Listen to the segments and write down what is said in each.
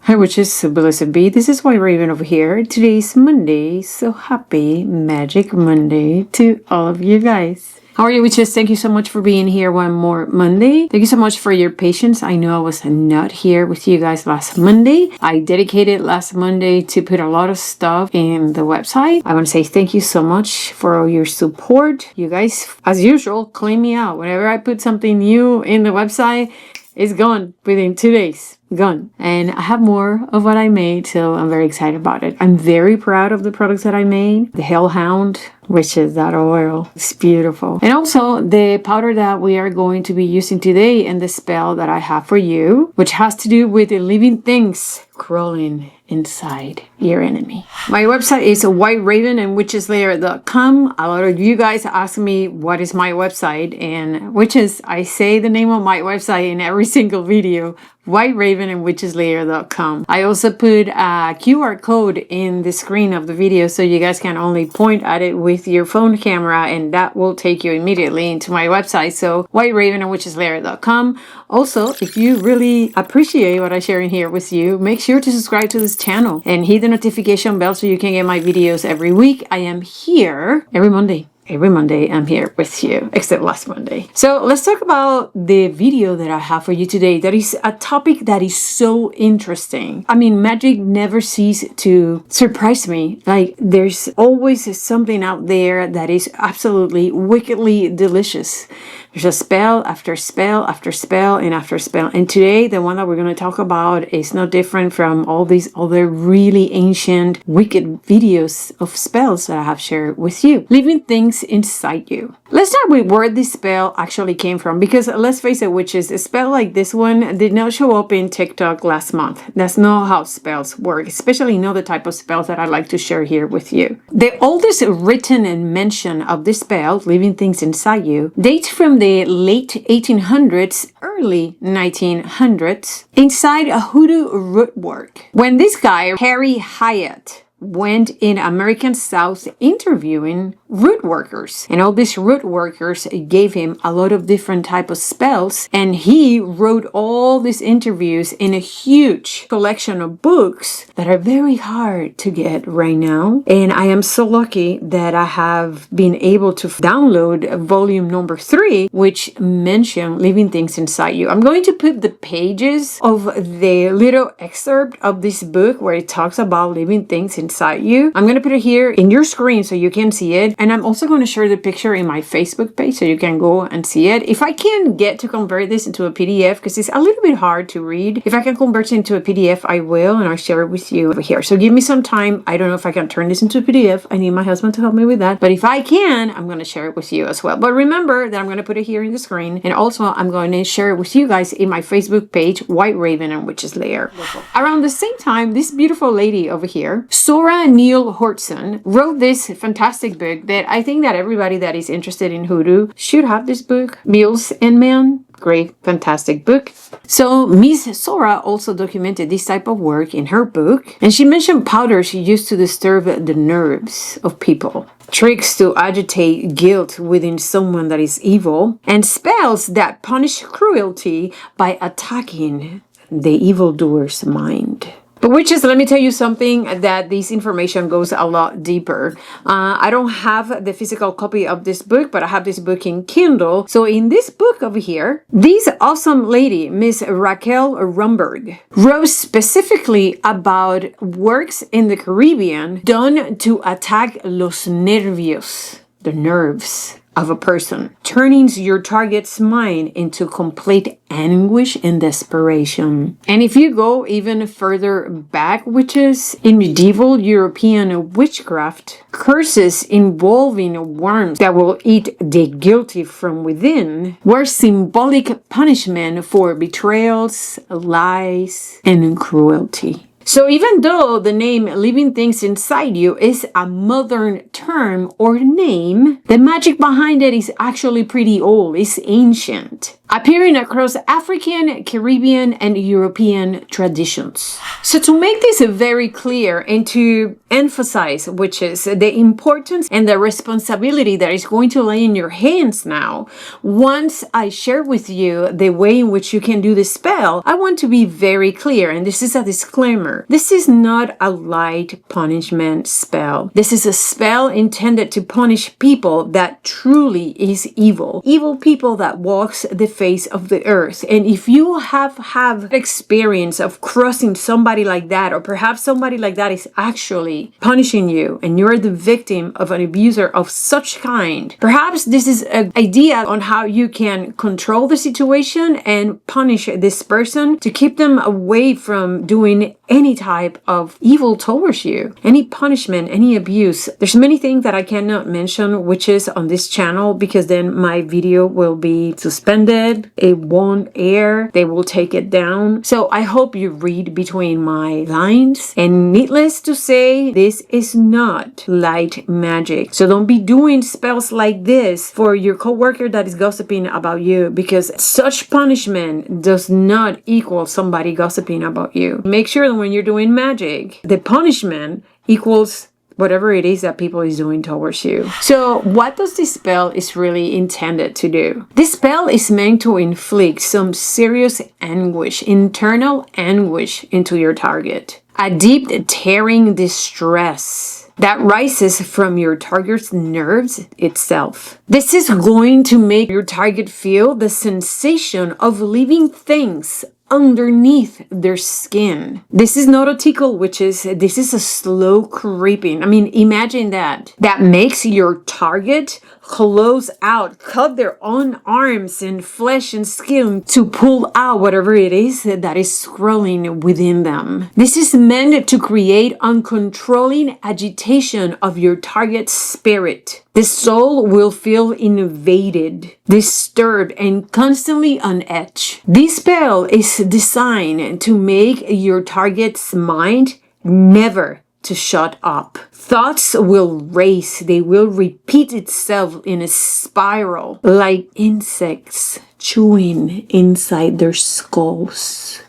Hi witches, blessed be. This is White Raven over here. Today's Monday, so happy Magic Monday to all of you guys. How are you witches? Thank you so much for being here one more Monday. Thank you so much for your patience. I know I was not here with you guys last Monday. I dedicated last Monday to put a lot of stuff in the website. I want to say thank you so much for all your support. You guys, as usual, claim me out. Whenever I put something new in the website, it's gone within 2 days. Gone. And I have more of what I made, so I'm very excited about it. I'm very proud of the products that I made. The Hellhound, which is that oil. It's beautiful. And also the powder that we are going to be using today and the spell that I have for you, which has to do with the living things crawling inside your enemy. My website is whiteravenandwitcheslayer.com. A lot of you guys ask me what is my website, and witches, I say the name of my website in every single video. whiteravenandwitcheslayer.com. I also put a QR code in the screen of the video so you guys can only point at it with your phone camera and that will take you immediately into my website. So whiteravenandwitcheslayer.com. Also, if you really appreciate what I share in here with you, make sure to subscribe to this channel and hit the notification bell so you can get my videos every week. I am here every Monday. Every Monday I'm here with you, except last Monday. So let's talk about the video that I have for you today. That is a topic that is so interesting. I mean, magic never ceases to surprise me. Like, there's always something out there that is absolutely wickedly delicious. There's a spell after spell after spell and after spell. And today, the one that we're going to talk about is no different from all these other really ancient, wicked videos of spells that I have shared with you. Living things inside you. Let's start with where this spell actually came from, because let's face it, witches, a spell like this one did not show up in TikTok last month. That's not how spells work, especially not the type of spells that I like to share here with you. The oldest written and mention of this spell, living things inside you, dates from the late 1800s, early 1900s, inside a Hoodoo root work. When this guy, Harry Hyatt, went in American South interviewing root workers, and all these root workers gave him a lot of different type of spells, and he wrote all these interviews in a huge collection of books that are very hard to get right now. And I am so lucky that I have been able to download volume number 3, which mention living things inside you. I'm going to put the pages of the little excerpt of this book where it talks about living things inside you. I'm going to put it here in your screen so you can see it. And I'm also going to share the picture in my Facebook page so you can go and see it. If I can get to convert this into a PDF, because it's a little bit hard to read, if I can convert it into a PDF, I will, and I'll share it with you over here. So give me some time. I don't know if I can turn this into a PDF. I need my husband to help me with that. But if I can, I'm going to share it with you as well. But remember that I'm going to put it here in the screen. And also I'm going to share it with you guys in my Facebook page, White Raven and Witches Lair. Around the same time, this beautiful lady over here, Zora Neale Hurston, wrote this fantastic book that I think that everybody that is interested in Hoodoo should have this book, Mules and Men. Great, fantastic book. So Miss Zora also documented this type of work in her book, and she mentioned powders used to disturb the nerves of people, tricks to agitate guilt within someone that is evil, and spells that punish cruelty by attacking the evildoer's mind. But witches, let me tell you something, that this information goes a lot deeper. I don't have the physical copy of this book, but I have this book in Kindle. So in this book over here, this awesome lady, Miss Raquel Rumberg, wrote specifically about works in the Caribbean done to attack los nervios, the nerves of a person, turning your target's mind into complete anguish and desperation. And if you go even further back, witches, in medieval European witchcraft, curses involving worms that will eat the guilty from within were symbolic punishment for betrayals, lies, and cruelty. So even though the name living things inside you is a modern term or name, the magic behind it is actually pretty old. It's ancient, appearing across African, Caribbean, and European traditions. So to make this very clear and to emphasize, which is the importance and the responsibility that is going to lay in your hands now, once I share with you the way in which you can do the spell, I want to be very clear, and this is a disclaimer. This is not a light punishment spell. This is a spell intended to punish people that truly is evil. Evil people that walks the face of the earth. And if you have experience of crossing somebody like that, or perhaps somebody like that is actually punishing you and you're the victim of an abuser of such kind, perhaps this is an idea on how you can control the situation and punish this person to keep them away from doing any type of evil towards you, any punishment, any abuse. There's many things that I cannot mention which is on this channel, because then my video will be suspended. It won't air. They will take it down. So I hope you read between my lines. And needless to say, this is not light magic. So don't be doing spells like this for your coworker that is gossiping about you, because such punishment does not equal somebody gossiping about you. Make sure that when you're doing magic, the punishment equals whatever it is that people is doing towards you. So what does this spell is really intended to do? This spell is meant to inflict some serious anguish, internal anguish into your target. A deep tearing distress that rises from your target's nerves itself. This is going to make your target feel the sensation of living things underneath their skin. This is not a tickle, this is a slow creeping. I mean, imagine that. That makes your target close out, cut their own arms and flesh and skin to pull out whatever it is that is scrolling within them. This is meant to create uncontrolling agitation of your target's spirit. The soul will feel invaded, disturbed, and constantly on edge. This spell is designed to make your target's mind never to shut up. Thoughts will race. They will repeat itself in a spiral like insects chewing inside their skulls.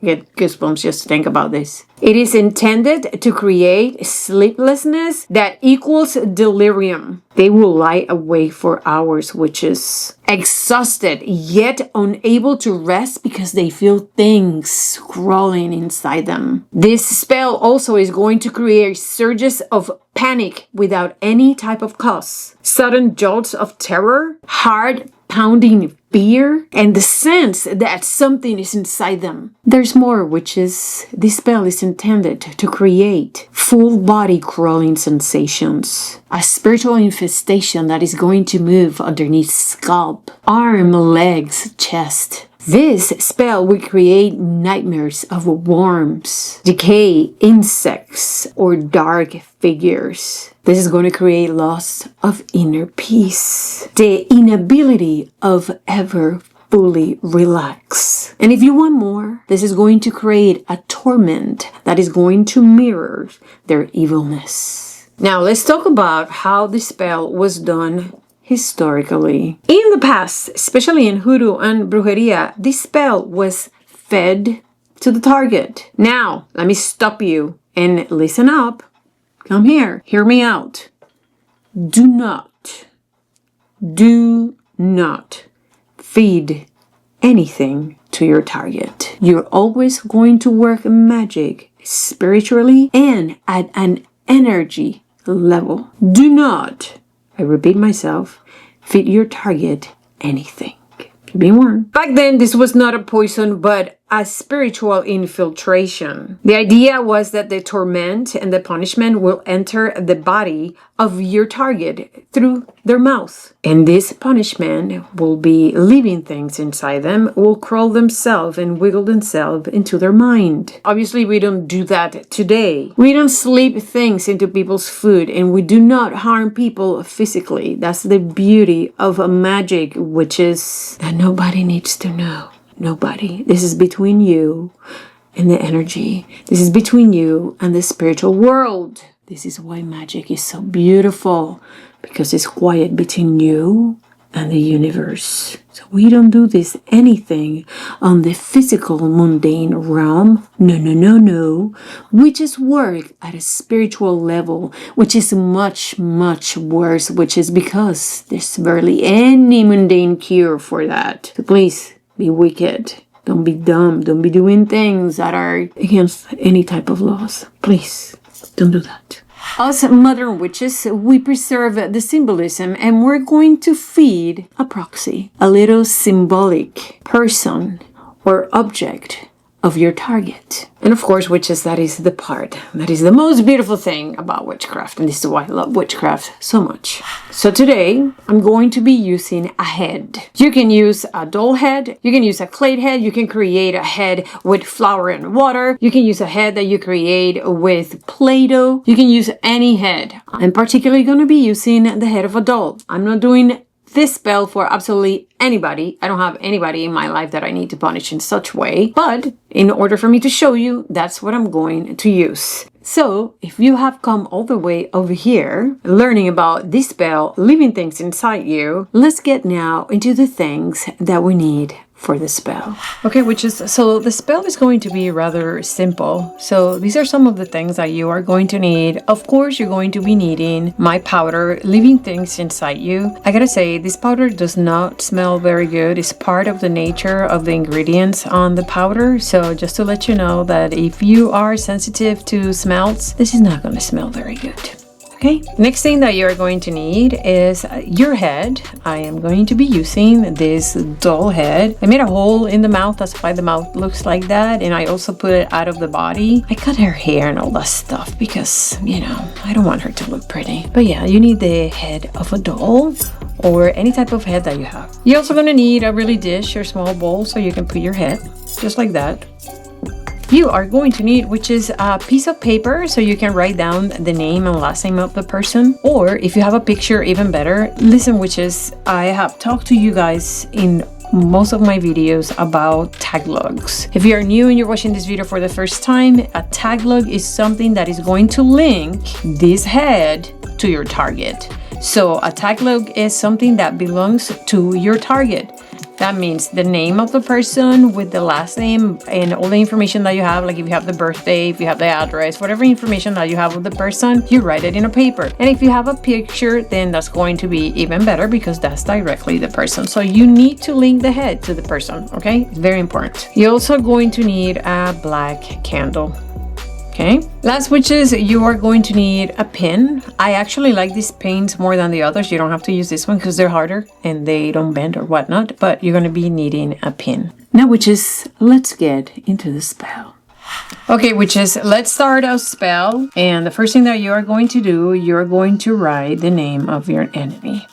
Get goosebumps just to think about this. It is intended to create sleeplessness that equals delirium. They will lie awake for hours, witches, exhausted yet unable to rest because they feel things crawling inside them. This spell also is going to create surges of panic without any type of cause, sudden jolts of terror, heart pounding fear, and the sense that something is inside them. There's more, witches. This spell is intended to create full body crawling sensations, a spiritual infestation that is going to move underneath scalp, arm, legs, chest. This spell will create nightmares of worms, decay, insects, or dark figures. This is going to create loss of inner peace, the inability of ever fully relax. And if you want more, this is going to create a torment that is going to mirror their evilness. Now let's talk about how the spell was done historically. In the past, especially in Hoodoo and brujería, this spell was fed to the target. Now, let me stop you and listen up. Come here. Hear me out. Do not feed anything to your target. You're always going to work magic spiritually and at an energy level. Do not, I repeat myself, feed your target anything. Be warned. Back then, this was not a poison, but a spiritual infiltration. The idea was that the torment and the punishment will enter the body of your target through their mouth. And this punishment will be living things inside them, will crawl themselves and wiggle themselves into their mind. Obviously, we don't do that today. We don't slip things into people's food, and we do not harm people physically. That's the beauty of a magic, which is that nobody needs to know. Nobody. This is between you and the energy. This is between you and the spiritual world. This is why magic is so beautiful, because it's quiet between you and the universe. So we don't do this anything on the physical, mundane realm. No, no, no, no. We just work at a spiritual level, which is much, much worse, which is because there's barely any mundane cure for that. So please be wicked. Don't be dumb. Don't be doing things that are against any type of laws. Please, don't do that. Us modern witches, we preserve the symbolism, and we're going to feed a proxy, a little symbolic person or object of your target. And of course, witches, that is the part that is the most beautiful thing about witchcraft, and this is why I love witchcraft so much. So today I'm going to be using a head. You can use a doll head, you can use a clay head, you can create a head with flour and water, you can use a head that you create with Play-Doh, you can use any head. I'm particularly going to be using the head of a doll. I'm not doing this spell for absolutely anybody. I don't have anybody in my life that I need to punish in such way, but in order for me to show you, that's what I'm going to use. So if you have come all the way over here learning about this spell, leaving things inside you, let's get now into the things that we need for the spell. Okay, so the spell is going to be rather simple. So these are some of the things that you are going to need. Of course, you're going to be needing my powder, leaving things inside you. I gotta say, this powder does not smell very good. It's part of the nature of the ingredients on the powder. So just to let you know that if you are sensitive to smells, this is not going to smell very good. Okay, next thing that you're going to need is your head. I am going to be using this doll head. I made a hole in the mouth, that's why the mouth looks like that, and I also put it out of the body. I cut her hair and all that stuff because, you know, I don't want her to look pretty. But yeah, you need the head of a doll or any type of head that you have. You're also going to need a really dish or small bowl so you can put your head, just like that. You are going to need, which is a piece of paper so you can write down the name and last name of the person. Or if you have a picture, even better. Listen, witches, I have talked to you guys in most of my videos about tag logs. If you are new and you're watching this video for the first time, a tag log is something that is going to link this head to your target. So a tag log is something that belongs to your target. That means the name of the person with the last name and all the information that you have, like if you have the birthday, if you have the address, whatever information that you have of the person, you write it in a paper. And if you have a picture, then that's going to be even better because that's directly the person. So you need to link the head to the person, okay? It's very important. You're also going to need a black candle. Okay, last, witches, you are going to need a pin. I actually like these pins more than the others. You don't have to use this one because they're harder and they don't bend or whatnot, but you're going to be needing a pin. Now, witches, let's get into the spell. Okay, witches, let's start our spell. And the first thing that you are going to do, you're going to write the name of your enemy.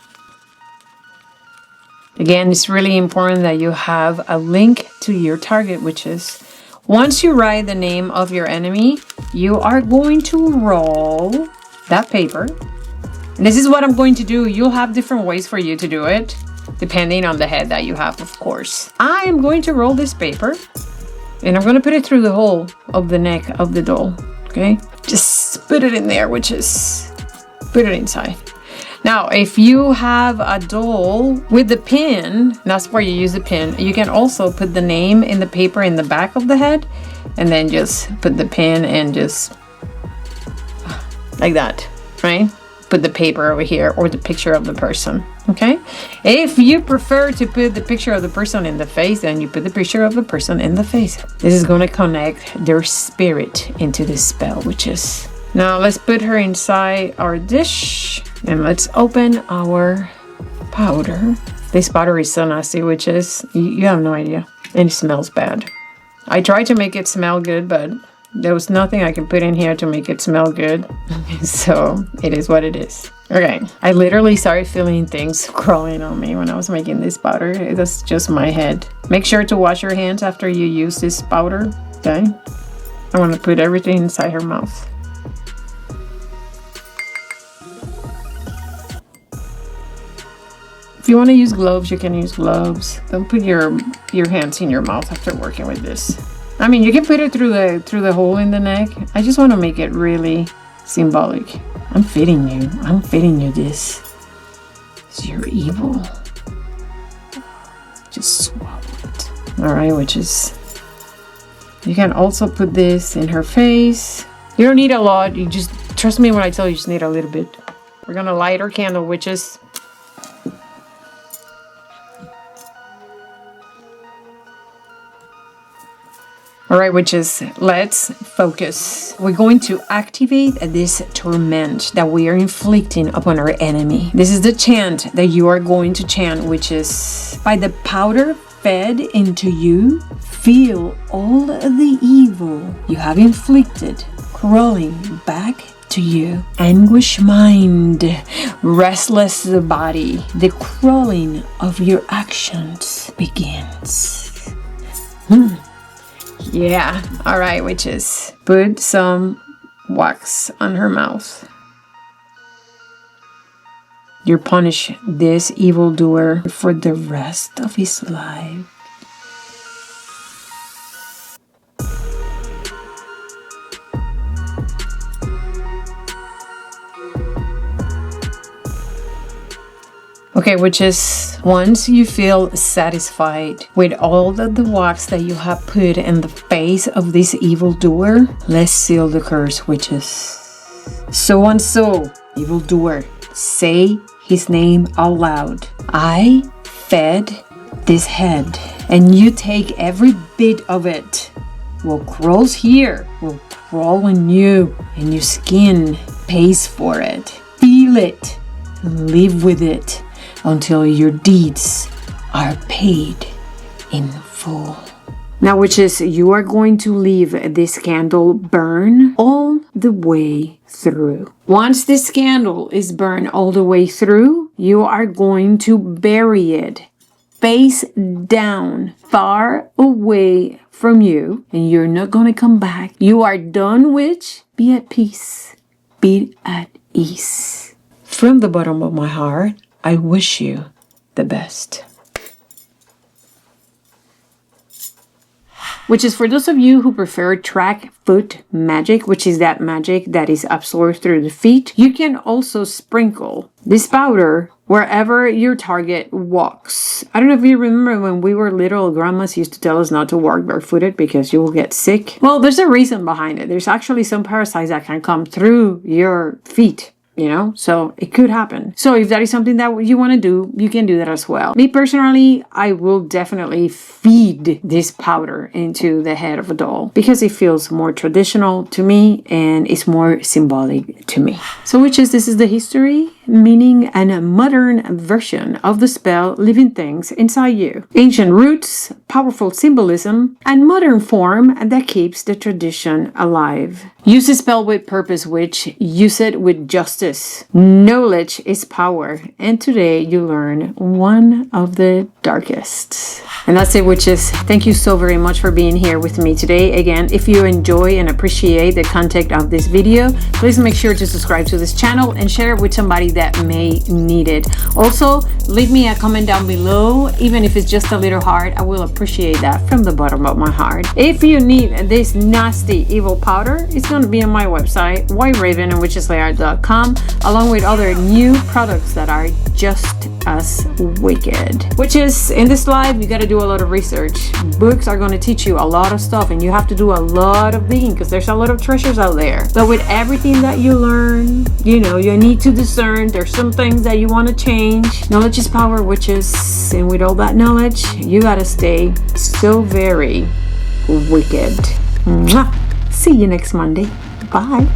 Again, it's really important that you have a link to your target, witches. Once you write the name of your enemy, you are going to roll that paper. And this is what I'm going to do. You'll have different ways for you to do it, depending on the head that you have, of course. I am going to roll this paper, and I'm going to put it through the hole of the neck of the doll, okay? Just put it in there, witches. Put it inside. Now, if you have a doll with the pin, that's where you use the pin. You can also put the name in the paper in the back of the head and then just put the pin and just like that, right? Put the paper over here or the picture of the person, okay? If you prefer to put the picture of the person in the face, then you put the picture of the person in the face. This is going to connect their spirit into this spell, witches. Now let's put her inside our dish and let's open our powder. This powder is so nasty, witches. You have no idea. And it smells bad. I tried to make it smell good, but there was nothing I could put in here to make it smell good. So it is what it is. Okay, I literally started feeling things crawling on me when I was making this powder. It was just my head. Make sure to wash your hands after you use this powder, okay? I want to put everything inside her mouth. If you want to use gloves, you can use gloves. Don't put your hands in your mouth after working with this. I mean, you can put it through the hole in the neck. I just want to make it really symbolic. I'm feeding you. I'm feeding you this. It's your evil. Just swallow it. All right, witches. You can also put this in her face. You don't need a lot. You just trust me when I tell you, you just need a little bit. We're gonna light our candle, witches. All right, witches, let's focus. We're going to activate this torment that we are inflicting upon our enemy. This is the chant that you are going to chant, witches. By the powder fed into you, feel all the evil you have inflicted crawling back to you. Anguish mind, restless body. The crawling of your actions begins. Yeah, all right, witches. Put some wax on her mouth. You punish this evildoer for the rest of his life. Okay, witches, once you feel satisfied with all of the wax that you have put in the face of this evildoer, let's seal the curse, witches. So and so, evildoer, say his name out loud. I fed this head, and you take every bit of it. What crawls here will crawl on you, and your skin pays for it. Feel it, live with it, until your deeds are paid in full. Now, witches, you are going to leave this candle burn all the way through. Once this candle is burned all the way through, you are going to bury it face down, far away from you, and you're not going to come back. You are done, witch. Be at peace. Be at ease. From the bottom of my heart, I wish you the best. Which is for those of you who prefer track foot magic, which is that magic that is absorbed through the feet, you can also sprinkle this powder wherever your target walks. I don't know if you remember when we were little, grandmas used to tell us not to walk barefooted because you will get sick. Well, there's a reason behind it. There's actually some parasites that can come through your feet. You know, so it could happen. So if that is something that you want to do, you can do that as well. Me personally, I will definitely feed this powder into the head of a doll because it feels more traditional to me and it's more symbolic to me. So witches, this is the history, meaning, and a modern version of the spell living things inside you. Ancient roots, powerful symbolism, and modern form that keeps the tradition alive. Use the spell with purpose, witch. Use it with justice. Knowledge is power. And today you learn one of the darkest. And that's it, witches. Thank you so very much for being here with me today. Again, if you enjoy and appreciate the content of this video, please make sure to subscribe to this channel and share it with somebody that may need it. Also, leave me a comment down below. Even if it's just a little heart, I will appreciate that from the bottom of my heart. If you need this nasty evil powder, it's going to be on my website, whiteravenandwitcheslayer.com, along with other new products that are just as wicked. Which is, in this life, you got to do a lot of research. Books are going to teach you a lot of stuff, and you have to do a lot of digging because there's a lot of treasures out there. But with everything that you learn, you know, you need to discern. There's some things that you want to change. Knowledge is power, witches, and with all that knowledge, you got to stay so very wicked. Mwah. See you next Monday. Bye.